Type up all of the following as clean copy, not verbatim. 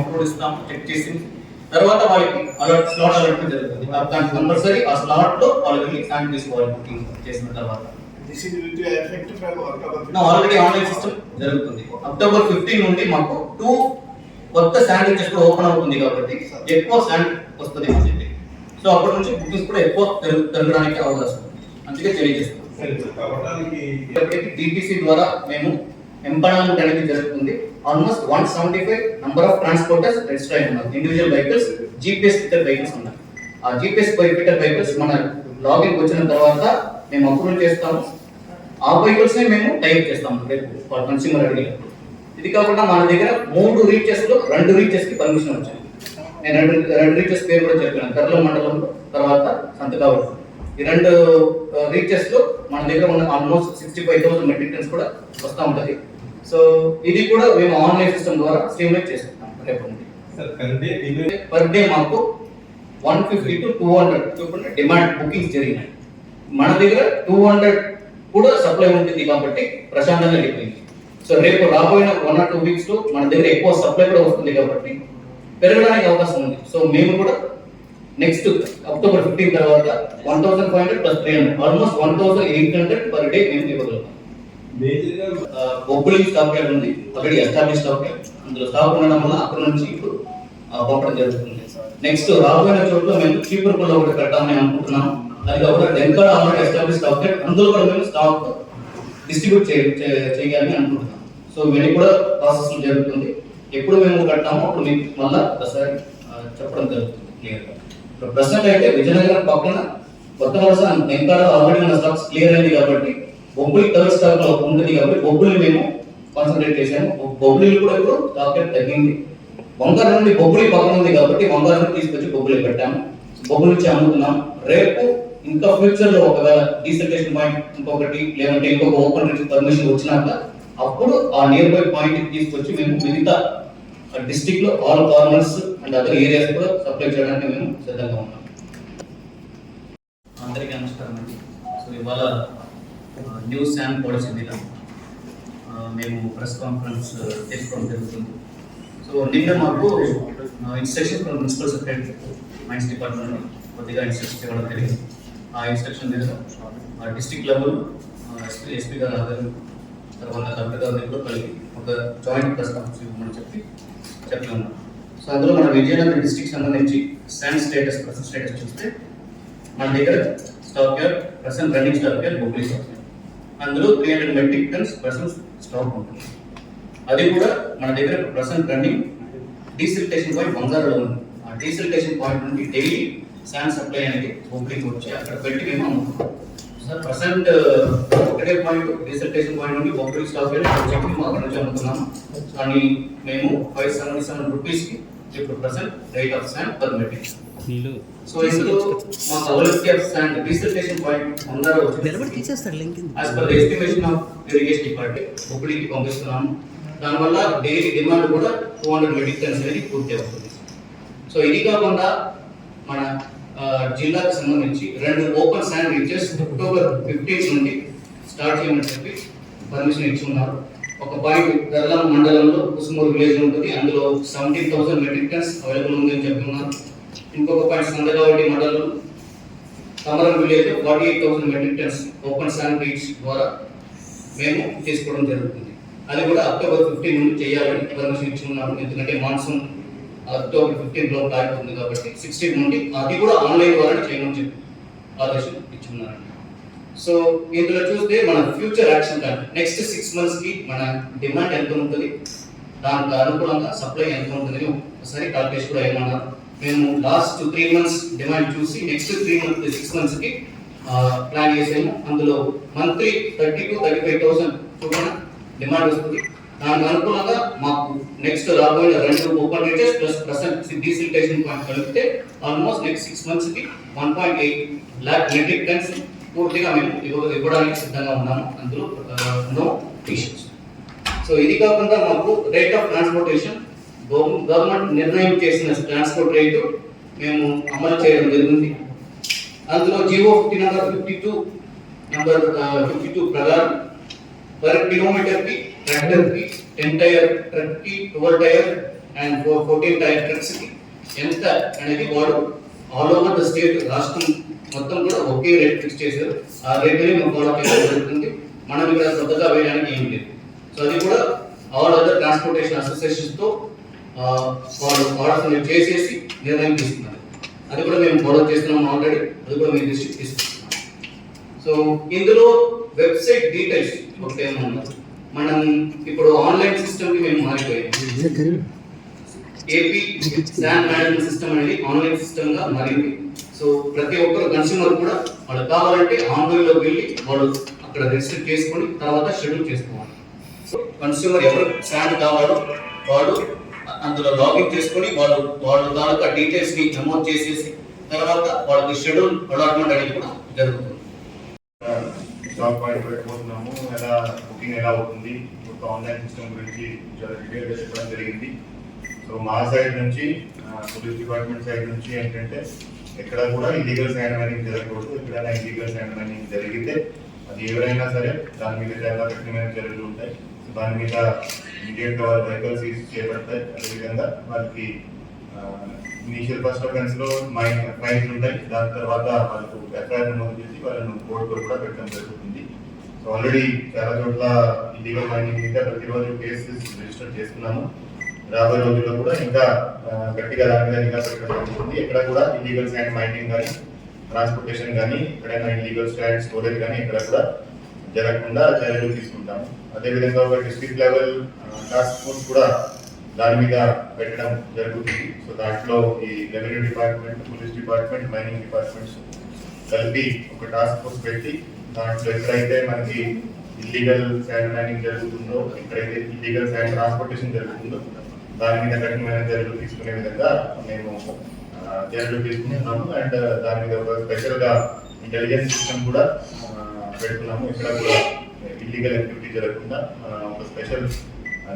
Approve ఇస్తాము, check చేసి తర్వాత వాళ్ళకి స్లాట్ అలర్ట్ జరుగుతుంది. దానికి కంపల్సరీ ఆ స్లాట్ లో వాళ్ళకి శాండ్ తీసుకోవాలి బుకింగ్ చేసిన తర్వాత. ఆల్రెడీ ఆన్లైన్ సిస్టమ్ జరుగుతుంది. అక్టోబర్ 15 నుండి మాకు 2 కొత్త శాండ్విచెస్ కూడా ఓపెన్ అవుతుంది కాబట్టి ఎక్కువ శాండ్ వస్తుంది అని చెప్పి. సో అప్పటి నుంచి బుకింగ్స్ కూడా ఎక్కువ పెరగడానికి అవకాశం ఉంది. అందుకే తెలియజేస్తాం. డిటిసి ద్వారా మేము ఎంపవర్మెంట్ అనేది జరుగుతుంది. Almost 175 number of transporters register అయి ఉన్నారు. Individual vehicles, GPS fitter vehicles ఉన్నాయి. ఆ జీపీఎస్ ఫిటర్ వెహికల్స్ మన లాగిన్ వచ్చిన తర్వాత మేము అప్రూవ్ చేస్తాము. ఆ వెహికల్స్ ని మేము టైప్ చేస్తాము రేపు కన్స్యూమర్ అడిగినప్పుడు. ఇది కాకుండా మన దగ్గర 3 రీచెస్ లో 2 రీచెస్ కి పర్మిషన్ వచ్చింది. నేను రెండు రీచెస్ పేరు కూడా చెప్పాను. కర్ల మండలంలో, తర్వాత సంతకావరం. ఈ 2 రీచెస్ లో మన దగ్గర ఉన్న ఆల్మోస్ట్ 65,000 మెట్రిక్ టన్స్ కూడా వస్తూ ఉంటుంది. సో ఇది కూడా మేము ఆన్లైన్ సిస్టమ్ ద్వారా స్ట్రీమ్లైన్ చేసుకుంటాం. రేపు పర్ డే మాకు 150 to 200 డిమాండ్ బుకింగ్స్ జరిగినాయి. మన దగ్గర 200 కూడా సప్లై ఉంటుంది కాబట్టి ప్రశాంతంగా అయిపోయింది. సో రేపు రాబోయిన 1 or 2 వీక్స్ లో మన దగ్గర ఎక్కువ సప్లై కూడా వస్తుంది కాబట్టి పెరగడానికి అవకాశం ఉంది. సో మేము కూడా నెక్స్ట్ అక్టోబర్ 15 తర్వాత 1,500 + 300 ఆల్మోస్ట్ 1,800 పర్ డే మేము ఇవ్వగలుగుతాం. బొబ్బులి స్టాక్ యార్డ్ ఉంది, ఆల్రెడీ ఎస్టాబ్లిష్ స్టాక్ యార్డ్. అందులో స్టాక్ ఉండడం వల్ల అక్కడ నుంచి ఇప్పుడు పంపడం జరుగుతుంది. నెక్స్ట్ రాబోయిన చోట్ల మేము చీపురుపల్లి ఒకటి పెట్టాలని అనుకుంటున్నాం. అది కాకుండా Denkada already establish stock yard, అందులో కూడా మేము స్టాక్ డిస్ట్రిబ్యూట్ చేయాలని అనుకుంటున్నాం. సో ఇవన్నీ కూడా ప్రాసెస్ జరుగుతుంది. ఎప్పుడు మేము కట్టామో అప్పుడు మీకు మళ్ళీ ఒకసారి చెప్పడం జరుగుతుంది క్లియర్గా. ఇప్పుడు ప్రజెంట్ అయితే విజయనగరం పక్కన కొత్త వలస డెంకాడ ఆల్రెడీ మన స్టాక్స్ క్లియర్ అయింది కాబట్టి బొబ్బులి థర్డ్ స్టాక్ లో ఉంటుంది కాబట్టి బొబ్బుల్ని మేము కాన్సన్ట్రేట్ చేసాము. బొబ్బులి కూడా ఇప్పుడు స్టాక్ రేట్ తగ్గింది. వంగర నుండి బొబ్బులి పక్కన ఉంది కాబట్టి వంగర నుండి తీసుకొచ్చి బొబ్బులి పెట్టాము. బొబ్బులి నుంచి అమ్ముతున్నాం. రేపు ఇంకా ఫ్యూచర్ లో ఒకవేళ డీసెంట్రేషన్ పాయింట్ ఇంకొకటి లేదంటే ఇంకొక ఓపెన్ రీచ్ పర్మిషన్ వచ్చినాక అప్పుడు ఆ నియర్ బై పాయింట్ తీసుకొచ్చి మేము మిగతా డిస్ట్రిక్ట్ లో all corners and other areas కూడా సప్లై చేయడానికి మేము సిద్ధంగా ఉన్నాం. అందరికీ నమస్కారం అండి. సో ఇవాళ న్యూస్ అండ్ పాలసీ మీద మేము ప్రెస్ కాన్ఫరెన్స్ చేసుకోవడం జరుగుతుంది. సో నిన్న మాకు instruction from principal secretary mines department కొద్దిగా ఇన్స్ట్రక్షన్ ఇవ్వడం జరిగింది. ఆ ఇన్స్ట్రక్షన్ మీద డిస్ట్రిక్ట్ లెవెల్ ఎస్పీ గారు ఆధారం తర్వాత కలెక్టర్ గారి కూడా కలిపి ఒక జాయింట్ ప్రెస్ కాన్ఫరెన్స్ ఇవ్వమని చెప్పి ఉన్నాం. సో అందులో మన విజయనగరం డిస్ట్రిక్ట్ సంబంధించి శాండ్ స్టేటస్ ప్రెసెంట్ స్టేటస్ చూస్తే మన దగ్గర stock yard present running stock yard Bobbili stock yard, అందులో 300 మెట్రిక్ టన్స్ ప్రెసెంట్ స్టాక్ ఉంటుంది. అది కూడా మన దగ్గర ప్రెసెంట్ రన్నింగ్ డీసిల్టేషన్ పాయింట్ బంగారులో ఉంది. ఆ డీసిల్టేషన్ పాయింట్ నుండి డైలీ శాండ్ సప్లై అనేది బొబ్బిలికి వచ్చి అక్కడ పెట్టి మేము అమ్ముతున్నాం. సార్ ప్రెసెంట్ ఒకటే పాయింట్ డీసిల్టేషన్ పాయింట్ నుండి బొబ్బిలి స్టాక్ యార్డ్ చెప్పి మేము అక్కడ నుంచి అమ్ముతున్నాము. కానీ మేము 577 రూపీస్కి ఇప్పుడు present rate of sand per metric. So ఇందులో మాకు availability of sand desiltation point బంగారు as per the estimation of irrigation department బొబ్బిలికి పంపిస్తున్నాము. దానివల్ల డైలీ డిమాండ్ కూడా 200 మెట్రిక్ టన్స్ అనేది పూర్తి అవుతుంది. సో ఇది కాకుండా మన జిల్లాకు సంబంధించి 2 ఓపెన్ శాండ్ రీచెస్ అక్టోబర్ 15 నుండి స్టార్ట్ చేయమని చెప్పి పర్మిషన్ ఇచ్చి ఉన్నారు. ఒక పాయింట్ గర్లం మండలంలో కుసుమూరు విలేజ్ ఉంటుంది, అందులో 17,000 మెట్రిక్ టన్స్ అవైలబుల్ ఉంది అని చెప్పి ఉన్నారు. ఇంకొక పాయింట్ సందగావటి మండలంలో Kamaram village 48,000 metric tons open sand reach ద్వారా మేము తీసుకోవడం జరుగుతుంది. అది కూడా అక్టోబర్ 15 నుండి చేయాలని పర్మిషన్ ఇచ్చి ఉన్నారు. ఎందుకంటే మాన్సూన్ అక్టోబర్ 15 లోపు ఆగిపోతుంది కాబట్టి 16 నుండి అది కూడా ఆన్లైన్ ద్వారా చేయమని చెప్పి ఆదేశం ఇచ్చి ఉన్నారు. సో ఇందులో చూస్తే మన future action plan next 6 months కి మన డిమాండ్ ఎంత ఉంటుంది, దానికి అనుకూలంగా సప్లై ఎంత ఉంటుంది ఒకసారి కాల్కులేషన్ కూడా ఏమన్నారు. మేము లాస్ట్ 3 months డిమాండ్ చూసి నెక్స్ట్ 6 months కి ప్లాన్ చేసాము. అందులో మంత్లీ 30 to 35,000 చూడండి డిమాండ్ వస్తుంది. దానికి అనుకూలంగా మాకు నెక్స్ట్ రాబోయే 2 open reaches plus present desiltation point కలిపితే ఆల్మోస్ట్ నెక్స్ట్ 6 months కి 1.8 lakh మెట్రిక్ టన్స్ పూర్తిగా మేము ఇవ్వడానికి సిద్ధంగా ఉన్నాము. అందులో నో ఇష్యూస్. సో ఇది కాకుండా మాకు రేట్ ఆఫ్ ట్రాన్స్పోర్టేషన్ గవర్నమెంట్ నిర్ణయం చేసిన ట్రాన్స్పోర్ట్ రేటు మేము అమలు చేయడం జరిగింది. అందులో జియో 52 ప్రకారం పర్ కిలోమీటర్ కి ట్రాక్టర్ కి 10 టైర్, ట్రక్ కి 12 టైర్, అండ్ 14 టైర్ ట్రక్స్ కి ఎంత అనేది వాడు ఆల్ ఓవర్ ద స్టేట్ రాష్ట్రం మొత్తం కూడా ఒకే రేట్ ఫిక్స్ చేశారు. ఆ రేట్ ని మనం ఫాలో చేయడం జరుగుతుంది. మనం ఇక్కడ కొత్తగా వేయడానికి ఏం లేదు. సో అది కూడా ఆల్ అదర్ ట్రాన్స్పోర్టేషన్ అసోసియేషన్స్ తో వాళ్ళు ఆర్డర్స్ చేసేసి నిర్ణయం తీసుకున్నారు. అది కూడా మేము ఫాలో చేస్తున్నాం ఆల్రెడీ. అది కూడా మేము దృష్టికి తీసుకుంటున్నాం. సో ఇందులో వెబ్సైట్ డీటెయిల్స్ ఒకటే ఉన్నారు. మనం ఇప్పుడు ఆన్లైన్ సిస్టమ్ కి మేము మారిపోయాం. ఏపీ శాండ్ మేనేజ్మెంట్ సిస్టమ్ అనేది ఆన్లైన్ సిస్టమ్ గా మారింది. సో ప్రతి ఒక్కరు కన్స్యూమర్ కూడా వాళ్ళు కావాలంటే ఆన్లైన్ లో వెళ్ళి వాళ్ళు అక్కడ రిజిస్టర్ చేసుకొని తర్వాత షెడ్యూల్ చేసుకోవాలి. సో కన్స్యూమర్ ఎవరు శాండ్ కావాలో వాడు అందులో లాగిన్ చేసుకొని వాళ్ళ తాలూకా డీటెయిల్స్ ని నమోదు చేసేసి తర్వాత వాళ్ళకి షెడ్యూల్ అలాట్మెంట్ అనేది కూడా జరుగుతుంది. జాబ్ పాయింట్ పెట్టబోతున్నాము, ఎలా బుకింగ్ ఎలా అవుతుంది, మొత్తం ఆన్లైన్ సిస్టమ్ గురించి చాలా డీటెయిల్గా చెప్పడం జరిగింది. సో మా సైడ్ నుంచి పోలీస్ డిపార్ట్మెంట్ సైడ్ నుంచి ఏంటంటే ఎక్కడ కూడా ఇల్లీగల్ శాండ్ మైనింగ్ జరగకూడదు. ఎక్కడైనా ఇల్లీగల్ శాండ్ మైనింగ్ జరిగితే అది ఎవరైనా సరే దాని మీద చాలా కఠినమైన చర్యలు ఉంటాయి. దాని మీద ఇమీడియట్గా వాళ్ళ వెహికల్స్ సీజ్ చేయబడతాయి. అదేవిధంగా వాళ్ళకి ఇనీషియల్ ఫస్ట్ అఫెన్స్ లో ఫైన్స్ ఉంటాయి. దాని తర్వాత వాళ్ళకు ఎఫ్ఐఆర్ నమోదు చేసి వాళ్ళను కోర్టులో కూడా పెట్టడం జరుగుతుంది. సో ఆల్రెడీ చాలా చోట్ల ఇల్లీగల్ మైనింగ్ మీద ప్రతిరోజు కేసెస్ రిజిస్టర్ చేస్తున్నాము. రాబోయే రోజుల్లో కూడా ఇంకా గట్టిగా దాని మీద నిఘా పెట్టడం జరుగుతుంది. ఎక్కడ కూడా ఇల్లీగల్ శాండ్ మైనింగ్ కానీ ట్రాన్స్పోర్టేషన్ కానీ ఎక్కడైనా ఇల్లీగల్ శాండ్ స్టోరేజ్ కానీ ఎక్కడ కూడా జరగకుండా చర్యలు తీసుకుంటాము. అదేవిధంగా ఒక డిస్ట్రిక్ట్ లెవెల్ టాస్క్ ఫోర్స్ కూడా దాని మీద పెట్టడం జరుగుతుంది. సో దాంట్లో ఈ revenue department, police department, mining departments కలిపి ఒక టాస్క్ ఫోర్స్ పెట్టి దాంట్లో ఎక్కడైతే మనకి ఇల్లీగల్ శాండ్ మైనింగ్ జరుగుతుందో, ఎక్కడైతే ఇల్లీగల్ శాండ్ ట్రాన్స్పోర్టేషన్ జరుగుతుందో దాని మీద కఠినమైన చర్యలు తీసుకునే విధంగా మేము చర్యలు తీసుకుంటున్నాము. అండ్ దాని మీద ఒక స్పెషల్గా ఇంటెలిజెన్స్ సిస్టమ్ కూడా పెడుతున్నాము. ఇక్కడ కూడా ఇల్లీగల్ యాక్టివిటీ జరగకుండా ఒక స్పెషల్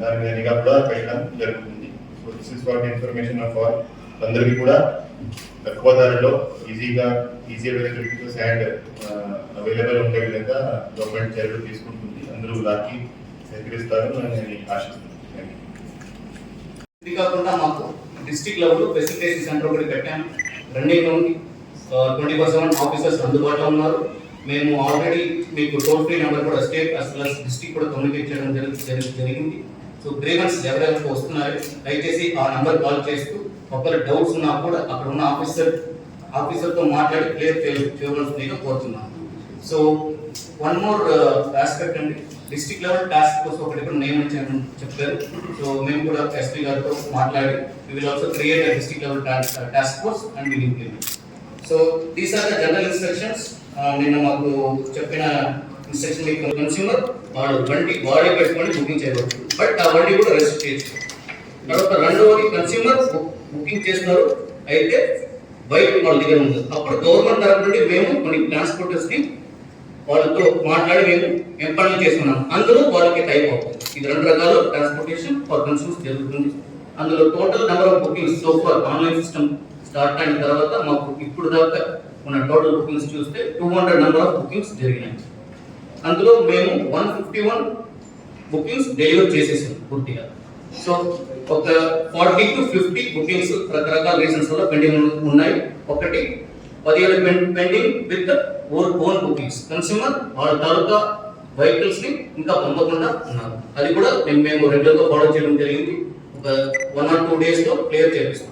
దాని మీద నిఘా కూడా పెట్టడం జరుగుతుంది. So this is for information of all. అందరికీ కూడా తక్కువ ధరలో ఈజీ అవైలబిలిటీతో శాండ్ అవైలబుల్ ఉండే విధంగా గవర్నమెంట్ చర్యలు తీసుకుంటుంది. అందరూ దానికి సహకరిస్తారని నేను ఆశిస్తున్నాను. ఇది కాకుండా మాకు డిస్ట్రిక్ట్ లెవెల్ ఫెసిలిటేషన్ సెంటర్ ఒకటి పెట్టాము. రన్నింగ్ ఉంది. 24/7 ఆఫీసర్స్ అందుబాటులో ఉన్నారు. మేము ఆల్రెడీ మీకు టోల్ ఫ్రీ నెంబర్ కూడా state as well as district కూడా కమ్యూనికేట్ చేయడం జరిగింది. సో గ్రీవెన్స్ ఎవరెవరికి వస్తున్నారు దయచేసి ఆ నెంబర్ కాల్ చేస్తూ ఒకవేళ డౌట్స్ ఉన్నా కూడా అక్కడ ఉన్న ఆఫీసర్తో మాట్లాడి క్లియర్ చేయవలసిందిగా కోరుతున్నాను. సో వన్ మోర్ ఆస్పెక్ట్ అండి, డిస్ట్రిక్ట్ లెవెల్ టాస్క్ ఫోర్స్ ఒకటి కూడా నియమించామని చెప్పారు. సో మేము కూడా ఎస్పీ గారితో మాట్లాడి we will also create a district level task force and we will implement. So these are the general instructions. నిన్న మాకు చెప్పిన ఇన్స్ట్రక్షన్ మీకు కన్స్యూమర్ వాడు వాడే పెట్టుకొని బుకింగ్ చేయవచ్చు. బట్ ఆ బండి కూడా రిజిస్టర్ చేయొచ్చు. తర్వాత రెండవది కన్స్యూమర్ బుకింగ్ చేస్తున్నారు అయితే బైక్ వాళ్ళ దగ్గర ఉంది. అప్పుడు గవర్నమెంట్ తరఫు నుండి మేము కొన్ని ట్రాన్స్పోర్టర్స్ ని వాళ్ళతో మాట్లాడి మేము ఎంపానల్ చేస్తున్నాం. అందులో వాళ్ళకి టైప్ అవుతుంది. ఇది 2 రకాల ట్రాన్స్పోర్టేషన్ ఫర్ కన్స్యూమర్స్ జరుగుతుంది. అందులో total number of bookings so for online system start అయిన తర్వాత మాకు ఇప్పుడు దాకా ఉన్న టోటల్ బుకింగ్స్ చూస్తే 200 నెంబర్ ఆఫ్ బుకింగ్స్ జరిగినాయి. అందులో మేము 151 బుకింగ్స్ డెలివర్ చేసేసాం పూర్తిగా. సో ఒక 40 to 50 బుకింగ్స్ రకరకాల రీజన్స్ వల్ల పెండింగ్ ఉన్నాయి. ఒకటి 17 pending with own bookings. Consumer వాళ్ళ తాలూకా వెహికల్స్ ని ఇంకా పంపకుండా ఉన్నారు. అది కూడా మేము రెగ్యులర్ గా ఫాలో చేయడం జరిగింది. ఒక 1 or 2 days లో క్లియర్ చేపిస్తాం.